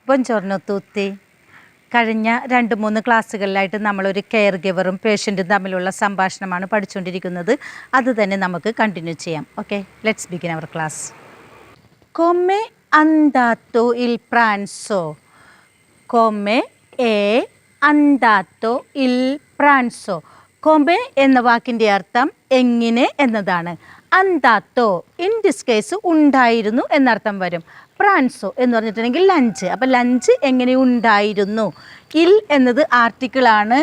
ബൊഞ്ചോർണോ തൂത്തി. കഴിഞ്ഞ 2-3 ക്ലാസ്സുകളിലായിട്ട് നമ്മളൊരു കെയർ ഗിവറും പേഷ്യൻറ്റും തമ്മിലുള്ള സംഭാഷണമാണ് പഠിച്ചുകൊണ്ടിരിക്കുന്നത്. അത് തന്നെ നമുക്ക് കണ്ടിന്യൂ ചെയ്യാം. Okay, let's begin our class. Come andato il pranzo? Come è andato il pranzo? Come എന്ന വാക്കിൻ്റെ അർത്ഥം എങ്ങനെ എന്നതാണ്. അന്താത്തോ ഇൻ ദിസ് കേസ് ഉണ്ടായിരുന്നു എന്നർത്ഥം വരും. പ്രാൻസോ എന്ന് പറഞ്ഞിട്ടുണ്ടെങ്കിൽ ലഞ്ച്. അപ്പോൾ ലഞ്ച് എങ്ങനെ ഉണ്ടായിരുന്നു. ഇൽ എന്നത് ആർട്ടിക്കിളാണ്.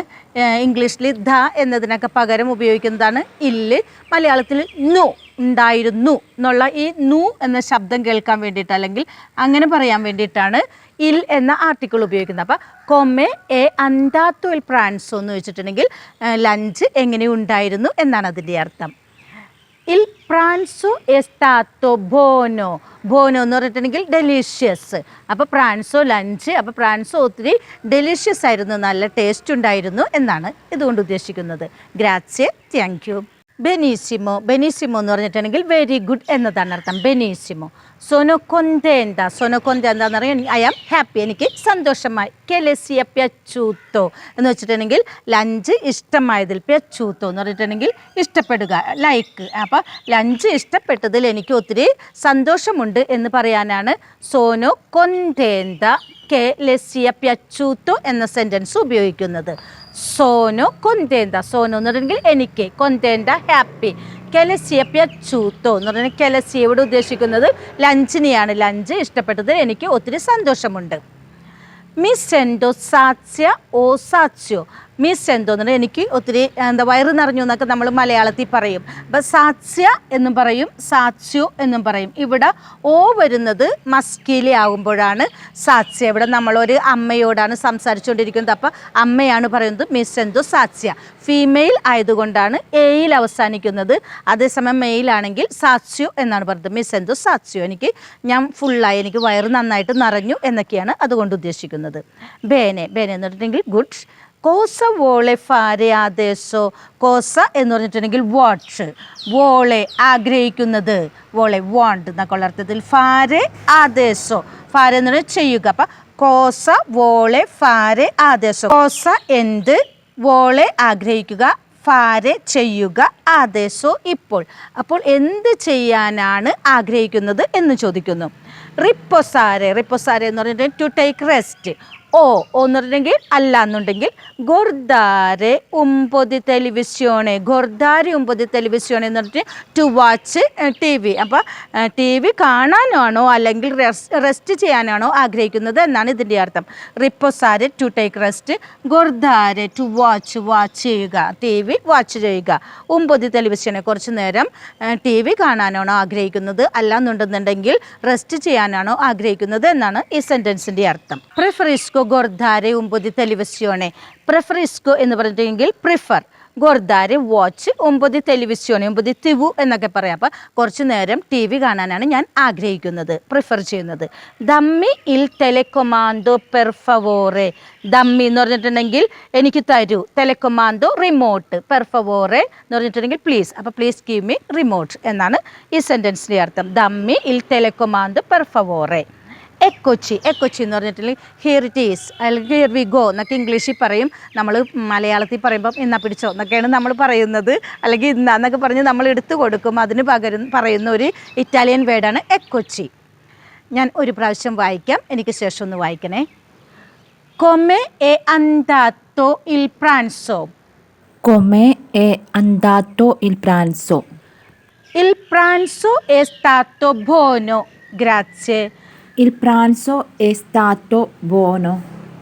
ഇംഗ്ലീഷിൽ ദ എന്നതിനൊക്കെ പകരം ഉപയോഗിക്കുന്നതാണ് ഇല്ല്. മലയാളത്തിൽ നു ഉണ്ടായിരുന്നു എന്നുള്ള ഈ നു എന്ന ശബ്ദം കേൾക്കാൻ വേണ്ടിയിട്ട്, അല്ലെങ്കിൽ അങ്ങനെ പറയാൻ വേണ്ടിയിട്ടാണ് ഇൽ എന്ന ആർട്ടിക്കിൾ ഉപയോഗിക്കുന്നത്. അപ്പോൾ കൊമ്മെ എ അന്താത്തോ ഇൽ പ്രാൻസോ എന്ന് വെച്ചിട്ടുണ്ടെങ്കിൽ ലഞ്ച് എങ്ങനെ ഉണ്ടായിരുന്നു എന്നാണ് അതിൻ്റെ അർത്ഥം. ഇൽ പ്രാൻസോ എസ്താത്തോ ബോനോ. ബോനോ എന്ന് പറഞ്ഞിട്ടുണ്ടെങ്കിൽ ഡെലീഷ്യസ്. അപ്പോൾ പ്രാൻസോ ലഞ്ച്. അപ്പോൾ പ്രാൻസോ ഒത്തിരി ഡെലീഷ്യസ് ആയിരുന്നു, നല്ല ടേസ്റ്റ് ഉണ്ടായിരുന്നു എന്നാണ് ഇതുകൊണ്ട് ഉദ്ദേശിക്കുന്നത്. ഗ്രാzie, താങ്ക് യു. ബെനീസിമോ. ബെനീസിമോ എന്ന് പറഞ്ഞിട്ടുണ്ടെങ്കിൽ വെരി ഗുഡ് എന്നതാണ് അർത്ഥം. ബെനീസിമോ. സോനോ കൊന്തേന്ത. സോനോ കൊന്ത എന്താണെന്ന് അറിയാം, ഐ ആം ഹാപ്പി, എനിക്ക് സന്തോഷമായി. കെലസിയ പ്യച്ചൂത്തോ എന്ന് വെച്ചിട്ടുണ്ടെങ്കിൽ ലഞ്ച് ഇഷ്ടമായതിൽ. പ്യച്ചൂത്തോ എന്ന് പറഞ്ഞിട്ടുണ്ടെങ്കിൽ ഇഷ്ടപ്പെടുക, ലൈക്ക്. അപ്പോൾ ലഞ്ച് ഇഷ്ടപ്പെട്ടതിൽ എനിക്ക് ഒത്തിരി സന്തോഷമുണ്ട് എന്ന് പറയാനാണ് സോനോ കൊന്തേന്ത കെലസിയ പ്യച്ചൂത്തോ എന്ന സെൻറ്റൻസ് ഉപയോഗിക്കുന്നത്. സോനോ കൊന്തേന്ത. സോനോ എന്ന് പറഞ്ഞെങ്കിൽ എനിക്ക്, കൊന്തേന്ത ഹാപ്പി. കെലസിയ പ്യച്ചൂത്തോ എന്ന് പറഞ്ഞാൽ കെലസിയ ഇവിടെ ഉദ്ദേശിക്കുന്നത് ലഞ്ചിനെയാണ്. ലഞ്ച് ഇഷ്ടപ്പെട്ടത് എനിക്ക് ഒത്തിരി സന്തോഷമുണ്ട്. മിസ് സെൻഡോ സാത്സ്യ ഓ സാത്സ്യോ. മിസ് എന്തോ എന്ന് പറഞ്ഞാൽ എനിക്ക് ഒത്തിരി വയറ് നിറഞ്ഞു എന്നൊക്കെ നമ്മൾ മലയാളത്തിൽ പറയും. അപ്പോൾ സാത്സ്യ എന്നും പറയും, സാത്സ്യോ എന്നും പറയും. ഇവിടെ ഓ വരുന്നത് മസ്കിലി ആകുമ്പോഴാണ് സാത്സ്യ. ഇവിടെ നമ്മളൊരു അമ്മയോടാണ് സംസാരിച്ചുകൊണ്ടിരിക്കുന്നത്. അപ്പോൾ അമ്മയാണ് പറയുന്നത് മിസ് എന്തോ സാത്സ്യ. ഫീമെയിൽ ആയതുകൊണ്ടാണ് എയിൽ അവസാനിക്കുന്നത്. അതേസമയം മെയിലാണെങ്കിൽ സാത്സ്യോ എന്നാണ് പറയുന്നത്. മിസ് എന്തോ സാത്സ്യോ, ഞാൻ ഫുള്ളായി, എനിക്ക് വയറ് നന്നായിട്ട് നിറഞ്ഞു എന്നൊക്കെയാണ് അതുകൊണ്ട് ഉദ്ദേശിക്കുന്നത്. ബേനെ. ബേനെ എന്ന് പറഞ്ഞിട്ടുണ്ടെങ്കിൽ ഗുഡ്. കോസ വോളെ ഫാരെ ആദേശോ. കോസ എന്ന് പറഞ്ഞിട്ടുണ്ടെങ്കിൽ വാട്ട്. വോളെ ആഗ്രഹിക്കുന്നത്, വോളെ വാണ്ട് എന്നൊക്കെയുള്ള അർത്ഥത്തിൽ. ഫാരെ ആദേശോ. ഫാരെ എന്ന് പറഞ്ഞാൽ ചെയ്യുക. അപ്പം കോസ വോളെ ഫാരെ ആദേശോ. കോസ എന്ത്, വോളെ ആഗ്രഹിക്കുക, ഫാരെ ചെയ്യുക, ആദേശോ ഇപ്പോൾ. അപ്പോൾ എന്ത് ചെയ്യാനാണ് ആഗ്രഹിക്കുന്നത് എന്ന് ചോദിക്കുന്നു. റിപ്പോസാരെ. റിപ്പോസാരെ എന്ന് പറഞ്ഞിട്ടുണ്ടെങ്കിൽ ടു ടേക്ക് റെസ്റ്റ്. ഓ എന്ന് പറഞ്ഞിട്ടുണ്ടെങ്കിൽ അല്ല എന്നുണ്ടെങ്കിൽ ഗൊർദാരെ ഉമ്പൊതി ടെലിവിഷോണെ. ഗൊർദാരെ ഉമ്പൊതി ടെലിവിഷോണെ എന്ന് പറഞ്ഞിട്ട് ടു വാച്ച് ടി വി. അപ്പോൾ ടി വി കാണാനാണോ അല്ലെങ്കിൽ റെസ്റ്റ് ചെയ്യാനാണോ ആഗ്രഹിക്കുന്നത് എന്നാണ് ഇതിൻ്റെ അർത്ഥം. റിപ്പോസാരെ ടു ടേക്ക് റെസ്റ്റ്. ഗൊർദാരെ ടു വാച്ച്, വാച്ച് ചെയ്യുക, ടി വി വാച്ച് ചെയ്യുക. ഉമ്പൊതി ടെലിവിഷനെ കുറച്ച് നേരം ടി വി കാണാനാണോ ആഗ്രഹിക്കുന്നത്, അല്ലാന്നുണ്ടെന്നുണ്ടെങ്കിൽ റെസ്റ്റ് ചെയ്യാനാണോ ആഗ്രഹിക്കുന്നത് എന്നാണ് ഈ സെൻറ്റൻസിൻ്റെ അർത്ഥം. പ്രിഫറിസ്കോ ഗൊർദാരെ ഉമ്പൊതി ടെലിവിഷോണെ. പ്രിഫറിസ്കോ എന്ന് പറഞ്ഞിട്ടുണ്ടെങ്കിൽ പ്രിഫർ, ഗൊർദാരെ വാച്ച്, ഉമ്പൊതി ടെലിവിഷോണെ, ഉമ്പൊതി തിവു എന്നൊക്കെ പറയാം. അപ്പോൾ കുറച്ച് നേരം ടി വി കാണാനാണ് ഞാൻ ആഗ്രഹിക്കുന്നത്, പ്രിഫർ ചെയ്യുന്നത്. ദമ്മി ഇൽ ടെലികൊമാൻഡോ പെർ ഫവോറെ. ദമ്മി എന്ന് പറഞ്ഞിട്ടുണ്ടെങ്കിൽ എനിക്ക് തരൂ, ടെലികൊമാൻഡോ റിമോട്ട്, പെർ ഫവോറെ എന്ന് പറഞ്ഞിട്ടുണ്ടെങ്കിൽ പ്ലീസ്. അപ്പോൾ പ്ലീസ് ഗീവ് മീ റിമോട്ട് എന്നാണ് ഈ സെൻറ്റൻസിൻ്റെ അർത്ഥം. ദമ്മി ഇൽ ടെലികൊമാൻഡോ പെർ ഫവോറെ. എക്കൊച്ചി. എക്കൊച്ചി എന്ന് പറഞ്ഞിട്ടുണ്ടെങ്കിൽ ഹിയർ ഇറ്റ് ഈസ്, അല്ലെങ്കിൽ ഹിയർ വി ഗോ എന്നൊക്കെ ഇംഗ്ലീഷിൽ പറയും. നമ്മൾ മലയാളത്തിൽ പറയുമ്പം ഇന്നാ പിടിച്ചോ എന്നൊക്കെയാണ് നമ്മൾ പറയുന്നത്, അല്ലെങ്കിൽ ഇന്നാന്നൊക്കെ പറഞ്ഞ് നമ്മൾ എടുത്തു കൊടുക്കും. അതിന് പകരം പറയുന്ന ഒരു ഇറ്റാലിയൻ വേർഡാണ് എക്കൊച്ചി. ഞാൻ ഒരു പ്രാവശ്യം വായിക്കാം, എനിക്ക് ശേഷം ഒന്ന് വായിക്കണേ. കൊമെ എ അന്താത്തോ ഇൽ പ്രാൻസോ. Come è andato il pranzo? Il pranzo è stato buono, grazie. Il pranzo è stato buono,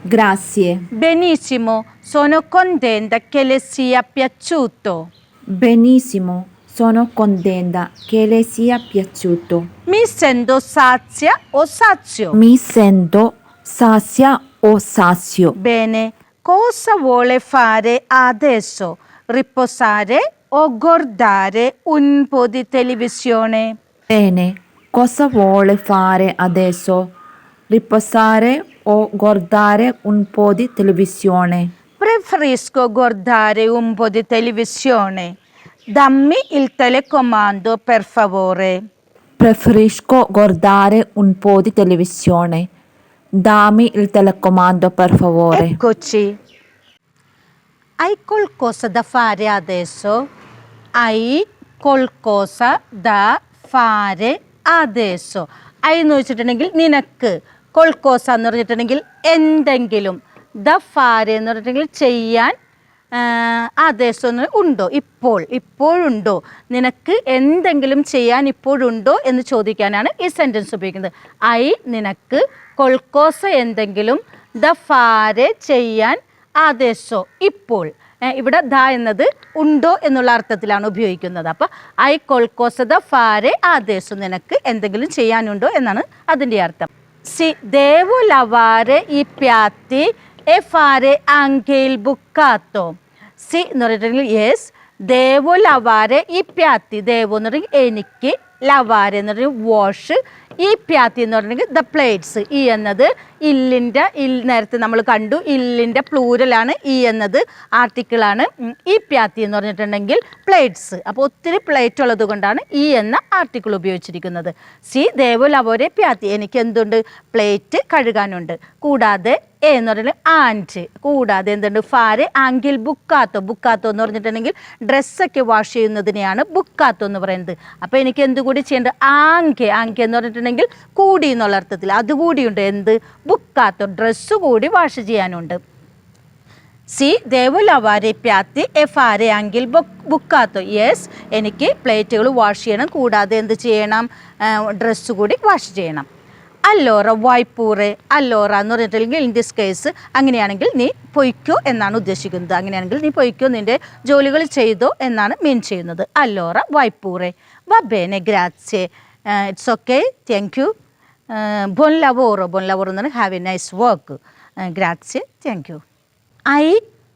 grazie. Benissimo, sono contenta che le sia piaciuto. Benissimo, sono contenta che le sia piaciuto. Mi sento sazia o sazio? Mi sento sazia o sazio. Bene, cosa vuole fare adesso? Riposare o guardare un po' di televisione? Bene, cosa vuole fare adesso? Riposare o guardare un po' di televisione? Preferisco guardare un po' di televisione. Dammi il telecomando per favore. Preferisco guardare un po' di televisione. Dammi il telecomando per favore. Eccoci. Hai qualcosa da fare adesso? Hai qualcosa da fare adesso? I എന്ന് വെച്ചിട്ടുണ്ടെങ്കിൽ നിനക്ക്, കൊൾക്കോസ എന്ന് പറഞ്ഞിട്ടുണ്ടെങ്കിൽ എന്തെങ്കിലും, the ഫാരെ എന്ന് പറഞ്ഞിട്ടുണ്ടെങ്കിൽ ചെയ്യാൻ, ആദേശം എന്ന് ഉണ്ടോ, ഇപ്പോഴുണ്ടോ, നിനക്ക് എന്തെങ്കിലും ചെയ്യാൻ ഇപ്പോഴുണ്ടോ എന്ന് ചോദിക്കാനാണ് ഈ സെൻറ്റൻസ് ഉപയോഗിക്കുന്നത്. ഐ നിനക്ക്, കൊൾക്കോസ എന്തെങ്കിലും, ദ ഫാരെ ചെയ്യാൻ, ആദേശോ ഇപ്പോൾ. ഇവിടെ ദ എന്നത് ഉണ്ടോ എന്നുള്ള അർത്ഥത്തിലാണ് ഉപയോഗിക്കുന്നത്. അപ്പോൾ ഐ കൊൾക്കോസ ദ ഫാരെ ആദേശം, നിനക്ക് എന്തെങ്കിലും ചെയ്യാനുണ്ടോ എന്നാണ് അതിൻ്റെ അർത്ഥം. സി ദേവു ലവാരെ ഈ പ്യാത്തി എ ഫാരെ ആങ്കേൽ ബുക്കാത്തോ. സി എന്ന് പറഞ്ഞിട്ടുണ്ടെങ്കിൽ യെസ്, ദേവു ലവാരെ ഈ പ്യാത്തി, ദേവു എന്ന് പറഞ്ഞെങ്കിൽ എനിക്ക്, ലവാരെ എന്ന് പറഞ്ഞാൽ വാഷ്, ഈ പ്യാത്തി എന്ന് പറഞ്ഞെങ്കിൽ ദ പ്ലേറ്റ്സ്. ഈ എന്നത് ഇല്ലിൻ്റെ, നേരത്തെ നമ്മൾ കണ്ടു, ഇല്ലിൻ്റെ പ്ലൂരലാണ്, ഈ എന്നത് ആർട്ടിക്കിളാണ്. ഈ പ്യാത്തി എന്ന് പറഞ്ഞിട്ടുണ്ടെങ്കിൽ പ്ലേറ്റ്സ്. അപ്പോൾ ഒത്തിരി പ്ലേറ്റ് ഉള്ളത് കൊണ്ടാണ് ഈ എന്ന ആർട്ടിക്കിൾ ഉപയോഗിച്ചിരിക്കുന്നത്. സി ദേവു ലവോരെ പ്യാത്തി, എനിക്ക് എന്തുണ്ട്, പ്ലേറ്റ് കഴുകാനുണ്ട്. കൂടാതെ എ എന്ന് പറഞ്ഞാൽ ആൻഡ്, കൂടാതെ എന്തുണ്ട്, ഫാരെ ആങ്കിൽ ബുക്കാത്തോ. ബുക്കാത്തോ എന്ന് പറഞ്ഞിട്ടുണ്ടെങ്കിൽ ഡ്രസ്സൊക്കെ വാഷ് ചെയ്യുന്നതിനെയാണ് ബുക്കാത്തോ എന്ന് പറയുന്നത്. അപ്പോൾ എനിക്ക് എന്തുകൂടി ചെയ്യേണ്ടത്, ആങ്കെ. ആങ്കെ എന്ന് പറഞ്ഞിട്ടുണ്ടെങ്കിൽ കൂടി എന്നുള്ള അർത്ഥത്തിൽ, അതുകൂടിയുണ്ട്. എന്ത്, ബുക്കാത്തോ, ഡ്രസ്സ് കൂടി വാഷ് ചെയ്യാനുണ്ട്. സി ദേവു ലവാരെ പ്യാത്തി എ ഫാരെ ആങ്കിൽ ബുക്കാത്തോ. യെസ്, എനിക്ക് പ്ലേറ്റുകൾ വാഷ് ചെയ്യണം, കൂടാതെ എന്ത് ചെയ്യണം, ഡ്രസ്സ് കൂടി വാഷ് ചെയ്യണം. അല്ലോറ വായ്പൂറെ. അല്ലോറ എന്ന് പറഞ്ഞിട്ടുണ്ടെങ്കിൽ ഇൻ ദിസ് കേസ് അങ്ങനെയാണെങ്കിൽ നീ പൊയ്ക്കോ എന്നാണ് ഉദ്ദേശിക്കുന്നത്. അങ്ങനെയാണെങ്കിൽ നീ പൊയ്ക്കോ, നിൻ്റെ ജോലികൾ ചെയ്തോ എന്നാണ് മീൻ ചെയ്യുന്നത്. അല്ലോറ വായ്പൂറെ. വബേനെ ഗ്രാറ്റ്സെ, ഇറ്റ്സ് ഓക്കെ, താങ്ക് യു. ബൊൻ ലവോറോ. ബൊൻ ലവോറോ എന്ന് പറഞ്ഞാൽ ഹാവ് എ നൈസ് വർക്ക്. ഗ്രാറ്റ്സെ, താങ്ക് യു. ഐ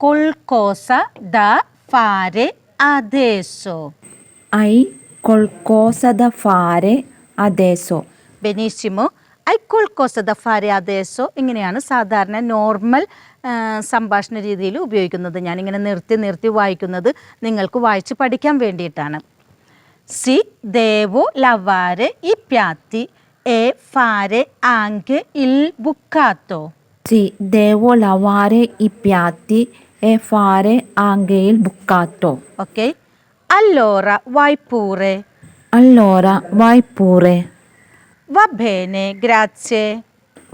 കൊൾക്കോസ ദ ഫാരെ അദേശോ. Hai qualcosa da fare adesso. ബെനീസിമോ. ഐ കൊൾക്കോസ ദ ഫാരെ അദേശോ ഇങ്ങനെയാണ് സാധാരണ നോർമൽ സംഭാഷണ രീതിയിൽ ഉപയോഗിക്കുന്നത്. ഞാനിങ്ങനെ നിർത്തി വായിക്കുന്നത് നിങ്ങൾക്ക് വായിച്ച് പഠിക്കാൻ വേണ്ടിയിട്ടാണ്. സി ദേവോ ലവാരെ ഈ പ്യാത്തി എ ഫാരെ ആങ്കെ ഇൽ ബുക്കാത്തോ. Sì, devo lavare i piatti e fare anche il bucato. Okay. അല്ലോറ വായ്പൂറെ. Allora, vai pure. വ ബേനെ ഗ്രാറ്റ്സെ.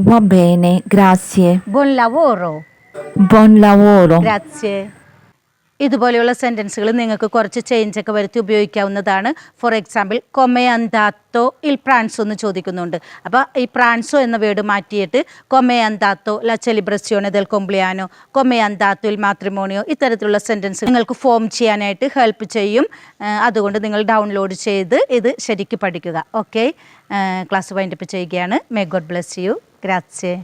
Va bene, grazie. ബൊൻ ലവോറോ. Buon lavoro. ഗ്രാറ്റ്സെ. ഇതുപോലെയുള്ള സെൻറ്റൻസുകൾ നിങ്ങൾക്ക് കുറച്ച് ചേഞ്ചൊക്കെ വരുത്തി ഉപയോഗിക്കാവുന്നതാണ്. ഫോർ എക്സാമ്പിൾ കൊമെ അന്താത്തോ ഇൽ പ്രാൻസോ എന്ന് ചോദിക്കുന്നുണ്ട്. അപ്പോൾ ഈ പ്രാൻസോ എന്ന വേർഡ് മാറ്റിയിട്ട് കൊമെ അന്താത്തോ ല സെലിബ്രസിയോനെ ദെൽ കൊംപ്ലിയാനോ, കൊമെ അന്താത്തോ ഇൽ മാട്രിമോണിയോ, ഇത്തരത്തിലുള്ള സെൻറ്റൻസ് നിങ്ങൾക്ക് ഫോം ചെയ്യാനായിട്ട് ഹെൽപ്പ് ചെയ്യും. അതുകൊണ്ട് നിങ്ങൾ ഡൗൺലോഡ് ചെയ്ത് ഇത് ശരിക്കും പഠിക്കുക. ഓക്കെ, ക്ലാസ് വൈൻഡപ്പ് ചെയ്യുകയാണ്. May God bless you. ഗ്രാറ്റ്സെ.